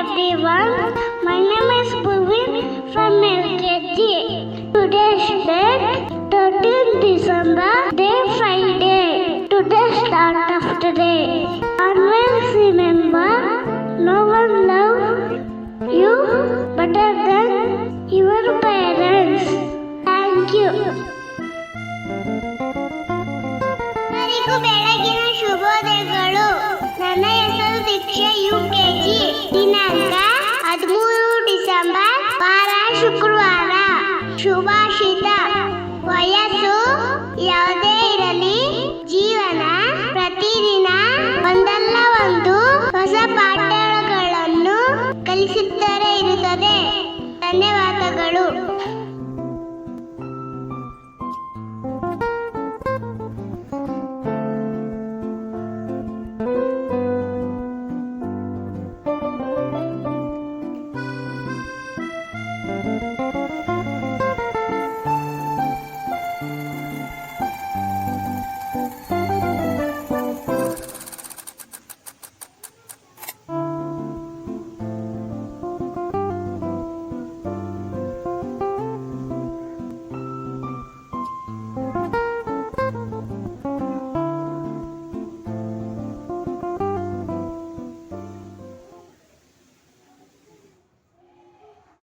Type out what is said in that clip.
everyone. My name is Bhuvin from LKG. Today's date 13 December, day Friday. Today's start of the day. Always remember, no one loves you better than your parents. Thank you. ಎಲ್ಲರಿಗೂ ಬೆಳಗಿನ ಶುಭೋದಯಗಳು. ನನ್ನ ಹೆಸರು ದೀಕ್ಷಾ UKG. ದಿನಾಂಕ 13 December, ವಾರ ಶುಕ್ರವಾರ. ಶುಭಾಷಿತ.